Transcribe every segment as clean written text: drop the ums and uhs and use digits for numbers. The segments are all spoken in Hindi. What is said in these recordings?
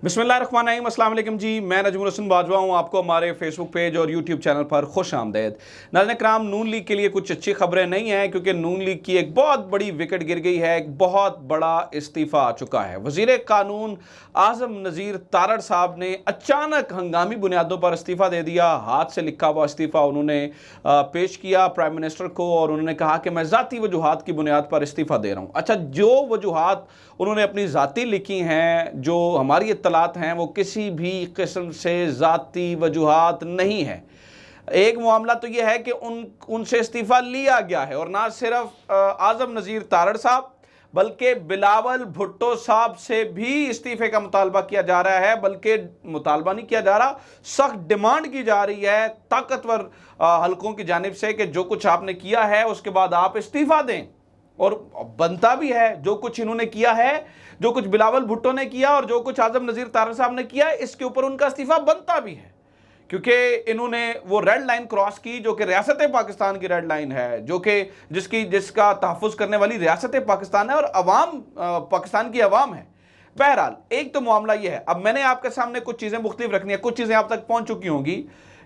बिस्मिल्लाहिर्रहमानिर्रहीम, अस्सलाम वालेकुम जी। मैं नजमुल हसन बाजवा हूँ। आपको हमारे फेसबुक पेज और यूट्यूब चैनल पर खुश आमदेद। नाज़रीन कराम, नून लीग के लिए कुछ अच्छी खबरें नहीं हैं क्योंकि नून लीग की एक बहुत बड़ी विकेट गिर गई है। एक बहुत बड़ा इस्तीफ़ा आ चुका है। वज़ीर कानून आज़म नज़ीर तारड़ साहब ने अचानक हंगामी बुनियादों पर इस्तीफ़ा दे दिया। हाथ से लिखा हुआ इस्तीफ़ा उन्होंने पेश किया प्राइम मिनिस्टर को और उन्होंने कहा कि मैं ज़ाती वजूहात की बुनियाद पर इस्तीफ़ा दे रहा हूँ। अच्छा, जो वजूहात उन्होंने अपनी ज़ाती लिखी हैं, जो हमारी इत्तलात हैं, वो किसी भी किस्म से ज़ाती वजूहात नहीं है। एक मामला तो यह है कि उनसे इस्तीफ़ा लिया गया है और ना सिर्फ आज़म नज़ीर तारड़ साहब बल्कि बिलावल भुट्टो साहब से भी इस्तीफ़े का मुतालबा किया जा रहा है। बल्कि मुतालबा नहीं किया जा रहा, सख्त डिमांड की जा रही है ताकतवर हलकों की जानिब से कि जो कुछ आपने किया है उसके बाद आप इस्तीफ़ा दें। और बनता भी है, जो कुछ इन्होंने किया है, जो कुछ बिलावल भुट्टो ने किया और जो कुछ आज़म नज़ीर तारड़ साहब ने किया, इसके ऊपर उनका इस्तीफ़ा बनता भी है क्योंकि इन्होंने वो रेड लाइन क्रॉस की जो कि रियासत पाकिस्तान की रेड लाइन है, जो कि जिसका तहफ़्फ़ुज़ करने वाली रियासत पाकिस्तान है और अवाम पाकिस्तान की अवाम है। बहरहाल, एक तो मामला ये है। अब मैंने आपके सामने कुछ चीज़ें मुख्तलिफ रखनी है, कुछ चीज़ें आप तक पहुँच चुकी होंगी।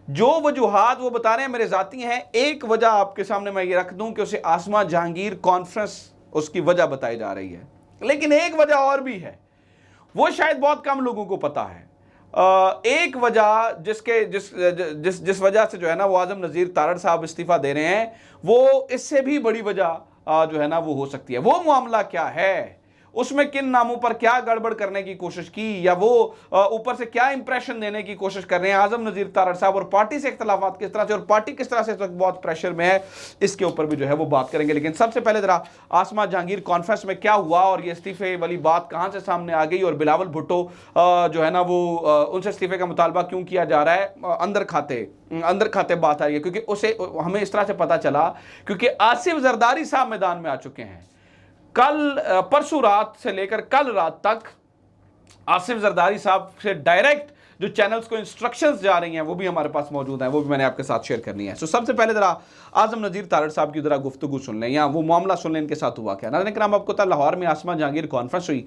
जो वजूहात वो बता रहे हैं मेरे ज़ाती हैं। एक वजह आपके सामने मैं ये रख दूं कि उसे आसमा जहांगीर कॉन्फ्रेंस उसकी वजह बताई जा रही है, लेकिन एक वजह और भी है, वो शायद बहुत कम लोगों को पता है। एक वजह जिस वजह से जो है ना वो आज़म नज़ीर तारड़ साहब इस्तीफ़ा दे रहे हैं, वो इससे भी बड़ी वजह जो है ना वो हो सकती है। वो मामला क्या है, उसमें किन नामों पर क्या गड़बड़ करने की कोशिश की, या वो ऊपर से क्या इंप्रेशन देने की कोशिश कर रहे हैं आज़म नज़ीर तारड़ साहब, और पार्टी से इख्तलाफात किस तरह से और पार्टी किस तरह से इस वक्त बहुत प्रेशर में है, इसके ऊपर भी जो है वो बात करेंगे। लेकिन सबसे पहले जरा आसमा जहांगीर कॉन्फ्रेंस में क्या हुआ और ये इस्तीफे वाली बात कहाँ से सामने आ गई और बिलावल भुट्टो जो है ना वो उनसे इस्तीफे का मुतालबा क्यों किया जा रहा है, अंदर खाते बात आ रही है। क्योंकि उसे हमें इस तरह से पता चला क्योंकि आसिफ जरदारी साहब मैदान में आ चुके हैं। कल परसों रात से लेकर कल रात तक आसिफ जरदारी साहब से डायरेक्ट जो चैनल्स को इंस्ट्रक्शंस जा रही हैं वो भी हमारे पास मौजूद हैं, वो भी मैंने आपके साथ शेयर करनी है। सबसे पहले जरा आज़म नज़ीर तारड़ साहब की जरा गुफ्तगू सुन लें या वो मामला सुन लें, इनके साथ हुआ क्या। नाज़रीन कराम, आपको पता लाहौर में आसमा जहांगीर कॉन्फ्रेंस हुई।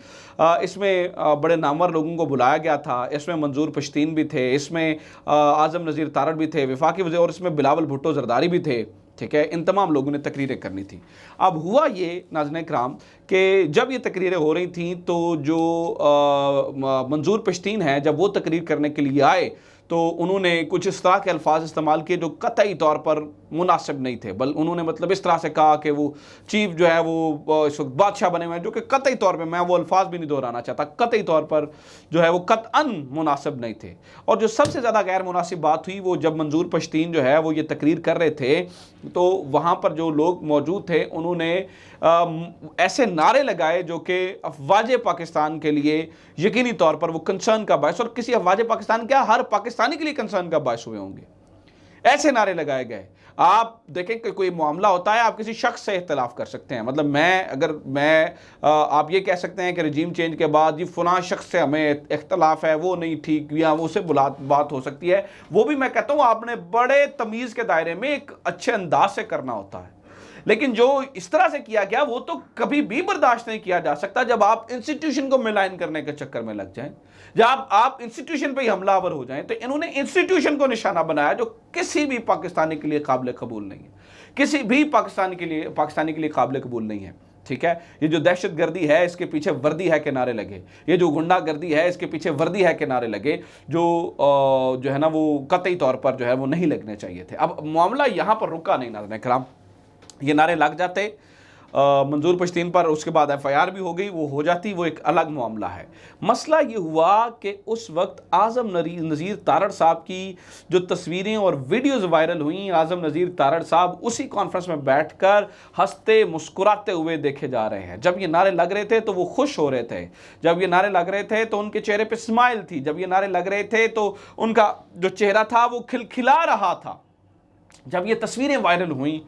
इसमें बड़े नामवर लोगों को बुलाया गया था। इसमें मंजूर पश्तीन भी थे, इसमें आज़म नज़ीर तारड़ भी थे, वफाकी वज़ीर, और इसमें बिलावल भुट्टो जरदारी भी थे। ठीक है, इन तमाम लोगों ने तकरीरें करनी थी। अब हुआ ये नाज़रीन कराम कि जब ये तकरीरें हो रही थी तो जो मंजूर पश्तीन है, जब वो तकरीर करने के लिए आए तो उन्होंने कुछ इस तरह के अल्फाज इस्तेमाल किए जो कतई तौर पर मुनासिब नहीं थे। बल उन्होंने मतलब इस तरह से कहा कि वो चीफ जो है वो इस वक्त बादशाह बने हुए हैं, जो कि कतई तौर पर, मैं वो अल्फाज भी नहीं दोहराना चाहता, कतई तौर पर जो है वो कतअन मुनासिब नहीं थे। और जो सबसे ज़्यादा गैर मुनासिब बात हुई वो जब मंजूर पश्तीन जो है वो ये तकरीर कर रहे थे तो वहाँ पर जो लोग मौजूद थे उन्होंने ऐसे नारे लगाए जो कि अफवाज पाकिस्तान के लिए यकीनी तौर पर वो कंसर्न का बायस, और किसी अफवाज पाकिस्तान क्या हर पाकिस्तानी के लिए कंसर्न का बायस हुए होंगे। ऐसे नारे लगाए गए। आप देखें कि कोई मामला होता है, आप किसी शख्स से इख्तलाफ कर सकते हैं, मतलब आप ये कह सकते हैं कि रजीम चेंज के बाद जी फलां शख्स से हमें इख्तलाफ है, वो नहीं ठीक, या वो उससे बात हो सकती है। वो भी मैं कहता हूँ आपने बड़े तमीज़ के दायरे में एक अच्छे अंदाज से करना होता है। लेकिन जो इस तरह से किया गया वो तो कभी भी बर्दाश्त नहीं किया जा सकता जब आप इंस्टीट्यूशन को मिलान करने के चक्कर में लग जाएं, जब आप इंस्टीट्यूशन पे ही हमलावर हो जाएं। तो इन्होंने इंस्टीट्यूशन को निशाना बनाया जो किसी भी पाकिस्तानी के लिए काबिल कबूल नहीं है, किसी भी पाकिस्तानी के लिए काबिल कबूल नहीं है। ठीक है, ये जो दहशत गर्दी है इसके पीछे वर्दी है के नारे लगे, ये जो गुंडागर्दी है इसके पीछे वर्दी है के नारे लगे, जो है ना वो कतई तौर पर जो है वो नहीं लगने चाहिए थे। अब मामला यहाँ पर रुका नहीं नाज़रीन कराम, ये नारे लग जाते मंजूर पश्तीन पर, उसके बाद FIR भी हो गई, वो हो जाती, वो एक अलग मामला है। मसला ये हुआ कि उस वक्त आज़म नज़ीर तारड़ साहब की जो तस्वीरें और वीडियोज़ वायरल हुई, आज़म नज़ीर तारड़ साहब उसी कॉन्फ्रेंस में बैठकर हंसते मुस्कुराते हुए देखे जा रहे हैं। जब ये नारे लग रहे थे तो वो खुश हो रहे थे, जब ये नारे लग रहे थे तो उनके चेहरे पर स्माइल थी, जब ये नारे लग रहे थे तो उनका जो चेहरा था वो खिलखिला रहा था। जब ये तस्वीरें वायरल हुई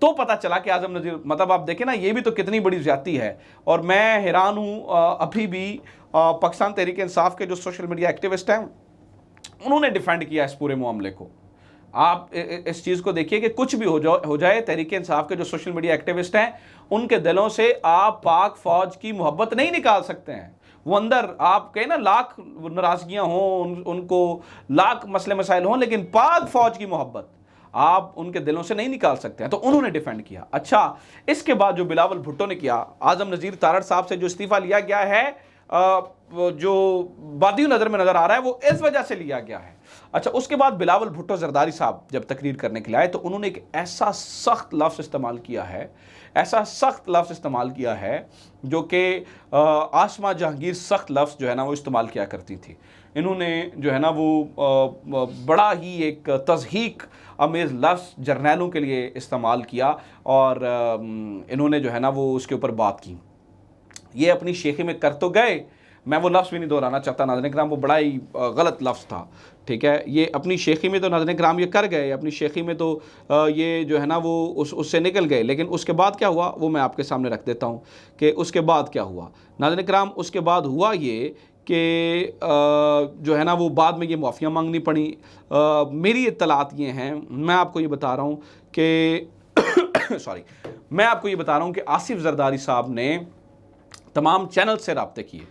तो पता चला कि आज़म नज़ीर, मतलब आप देखें ना, ये भी तो कितनी बड़ी ज़्यादती है। और मैं हैरान हूँ, अभी भी पाकिस्तान तहरीक इंसाफ के जो सोशल मीडिया एक्टिविस्ट हैं उन्होंने डिफेंड किया इस पूरे मामले को। आप इस चीज़ को देखिए कि कुछ भी हो जाए, तहरीक इंसाफ के जो सोशल मीडिया एक्टिविस्ट हैं उनके दिलों से आप पाक फौज की मोहब्बत नहीं निकाल सकते हैं। वो अंदर आप कहें ना लाख नाराजगियां हों, उनको लाख मसले मसाइल हों, लेकिन पाक फौज की मोहब्बत आप उनके दिलों से नहीं निकाल सकते हैं। तो उन्होंने डिफेंड किया। अच्छा, इसके बाद जो बिलावल भुट्टो ने किया, आजम नज़ीर तारड़ साहब से जो इस्तीफा लिया गया है, जो बादी नज़र में नज़र आ रहा है, वो इस वजह से लिया गया है। अच्छा, उसके बाद बिलावल भुट्टो जरदारी साहब जब तकरीर करने के लिए आए तो उन्होंने एक ऐसा सख्त लफ्ज़ इस्तेमाल किया है, ऐसा सख्त लफ्ज़ इस्तेमाल किया है जो कि आसमा जहांगीर सख्त लफ्ज़ जो है ना वो इस्तेमाल किया करती थी। इन्होंने जो है ना वो बड़ा ही एक तज़हीक अमेज़ लफ्ज़ जर्नैलों के लिए इस्तेमाल किया और इन्होंने जो है ना वो उसके ऊपर बात की। ये अपनी शेखी में कर तो गए, मैं वो लफ्ज़ भी नहीं दोहराना चाहता नाज़रीन किराम, वो बड़ा ही गलत लफ्ज़ था, ठीक है। ये अपनी शेखी में तो नाज़रीन किराम ये कर गए, अपनी शेखी में तो ये जो है ना वो उससे निकल गए, लेकिन उसके बाद क्या हुआ वो मैं आपके सामने रख देता हूँ कि उसके बाद क्या हुआ। नाज़रीन किराम, उसके बाद हुआ ये कि जो है ना वो बाद में ये मुआफ़ियाँ मांगनी पड़ी। मेरी इत्तलात ये हैं, मैं आपको ये बता रहा हूँ कि सॉरी, मैं आपको ये बता रहा हूँ कि आसिफ जरदारी साहब ने तमाम चैनल से रब्ते किए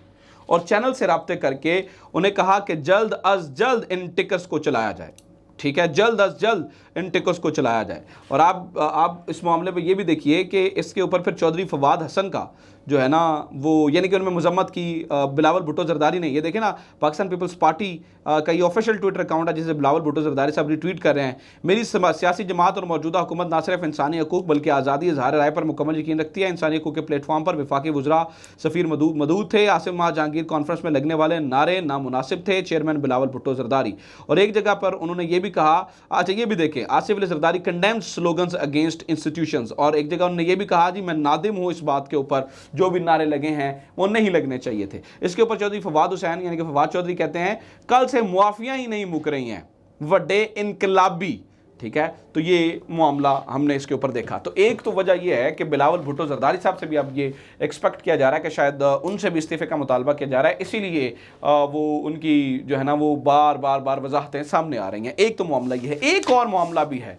और चैनल से रब्ते करके उन्हें कहा कि जल्द अज जल्द इन टिकर्स को चलाया जाए, ठीक है, जल्द अज जल्द इन टिकर्स को चलाया जाए। और आप इस मामले पे ये भी देखिए कि इसके ऊपर फिर चौधरी फवाद हसन का जो है ना वो, यानी कि उनमें मजम्मत की बिलावल भुट्टो जरदारी ने। ये देखें ना, पाकिस्तान पीपल्स पार्टी का ये ऑफिशियल ट्विटर अकाउंट है जिसे बिलावल भुट्टो जरदारी साहब रिट्वीट कर रहे हैं। मेरी सियासी जमात और मौजूदा हुकूमत ना सिर्फ इंसानी हकूक बल्कि आज़ादी इज़हार राय पर मुकम्मल यकीन रखती है। इंसानी हकूक के प्लेटफॉर्म पर वफाकी वज़रा सफ़ीर मदूद थे। आसिफ माह जहांगीर कॉन्फ्रेंस में लगने वाले नारे नामुनासिब थे। चेयरमैन बिलावल भुट्टो जरदारी। और एक जगह पर उन्होंने ये भी कहा, अच्छा ये भी देखें, Asif Ali Zardari condemns slogans against institutions. और एक जगह उन्होंने ये भी कहा जी मैं नादिम हूँ इस बात के ऊपर जो भी नारे लगे हैं वो नहीं लगने चाहिए थे। इसके ऊपर चौधरी फवाद हुसैन यानी कि फवाद चौधरी कहते हैं कल से मुआफियां ही नहीं मुक रही हैं, वड्डे इनकलाबी, ठीक है। तो ये मामला हमने इसके ऊपर देखा। तो एक तो वजह यह है कि बिलावल भुट्टो जरदारी साहब से भी अब ये एक्सपेक्ट किया जा रहा है कि शायद उनसे भी इस्तीफे का मुतालबा किया जा रहा है, इसीलिए वो उनकी जो है ना वो बार बार वजाहतें सामने आ रही हैं। एक तो मामला ये है, एक और मामला भी है।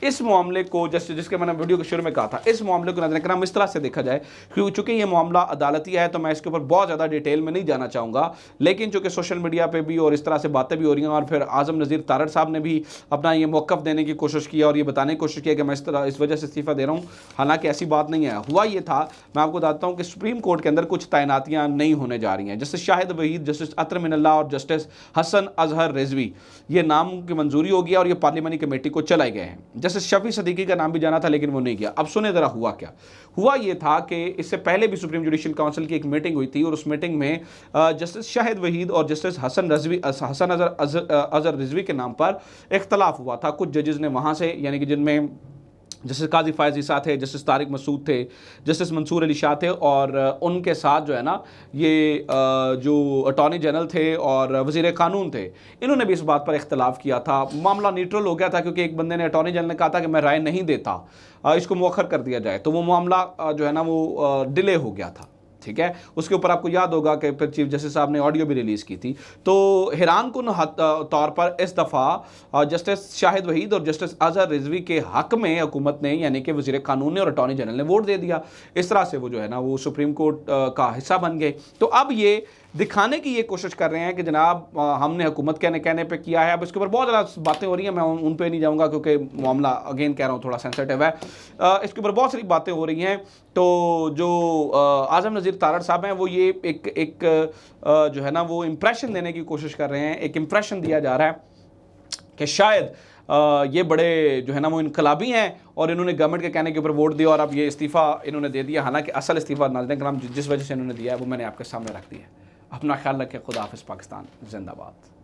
इस मामले को जिसके मैंने वीडियो के शुरू में कहा था, इस मामले को नाज़रीन किराम इस तरह से देखा जाए, क्योंकि चूंकि ये मामला अदालती है तो मैं इसके ऊपर बहुत ज़्यादा डिटेल में नहीं जाना चाहूँगा, लेकिन चूंकि सोशल मीडिया पे भी और इस तरह से बातें भी हो रही हैं और फिर आज़म नज़ीर तारड़ साहब ने भी अपना ये मौक़िफ़ देने की कोशिश की और ये बताने की कोशिश की कि मैं इस वजह से इस्तीफ़ा दे रहा हूँ, हालांकि ऐसी बात नहीं है। हुआ ये था, मैं आपको बताता हूँ कि सुप्रीम कोर्ट के अंदर कुछ तैनातियाँ नहीं होने जा रही हैं। जस्टिस शाहिद वहीद, जस्टिस अतर मिनल्ला और जस्टिस हसन अजहर रिजवी, ये नाम की मंजूरी हो गया और ये पार्लियामानी कमेटी को चलाए गए हैं। जस्टिस शफी सदीकी का नाम भी जाना था लेकिन वो नहीं गया। अब सुने जरा हुआ क्या। हुआ ये था कि इससे पहले भी सुप्रीम जुडिशल काउंसिल की एक मीटिंग हुई थी और उस मीटिंग में जस्टिस शाहिद वहीद और जस्टिस हसन अजहर रिजवी के नाम पर इख्तलाफ हुआ था। कुछ जजेस ने वहाँ से, यानी कि जिनमें जस्टिस काजी फ़ायज़ ईसा थे, जस्टिस तारिक मसूद थे, जस्टिस मंसूर अली शाह थे और उनके साथ जो है ना ये जो अटॉर्नी जनरल थे और वज़ीर क़ानून थे, इन्होंने भी इस बात पर इख्तलाफ किया था। मामला न्यूट्रल हो गया था क्योंकि एक बंदे ने, अटॉर्नी जनरल ने कहा था कि मैं राय नहीं देता, इसको मौखर कर दिया जाए, तो वो मामला जो है ना वो डिले हो गया था, ठीक है। उसके ऊपर आपको याद होगा कि फिर चीफ जस्टिस साहब ने ऑडियो भी रिलीज़ की थी। तो हैरान कुन तौर पर इस दफ़ा जस्टिस शाहिद वहीद और जस्टिस अजहर रिजवी के हक़ में हुकूमत ने, यानी कि वज़ीर क़ानून ने और अटॉर्नी जनरल ने वोट दे दिया। इस तरह से वो जो है ना वो सुप्रीम कोर्ट का हिस्सा बन गए। तो अब ये दिखाने की ये कोशिश कर रहे हैं कि जनाब हमने हुकूमत के कहने पे किया है। अब इसके ऊपर बहुत ज़्यादा बातें हो रही हैं, मैं उन पे नहीं जाऊंगा क्योंकि मामला अगेन कह रहा हूँ थोड़ा सेंसिटिव है। इसके ऊपर बहुत सारी बातें हो रही हैं। तो जो आज़म नज़ीर तारड़ साहब हैं वो ये एक जो है ना वो इम्प्रेशन देने की कोशिश कर रहे हैं। एक इम्प्रेशन दिया जा रहा है कि शायद ये बड़े जो है ना वो इनकलाबी हैं और इन्होंने गवर्नमेंट के कहने के ऊपर वोट दिया और अब ये इस्तीफ़ा इन्होंने दे दिया। हालांकि असल इस्तीफ़ा नाज़रीन किराम जिस वजह से इन्होंने दिया है वो मैंने आपके सामने रख दिया है। अपना ख्याल रखें। खुदा हाफ़िज़। पाकिस्तान जिंदाबाद।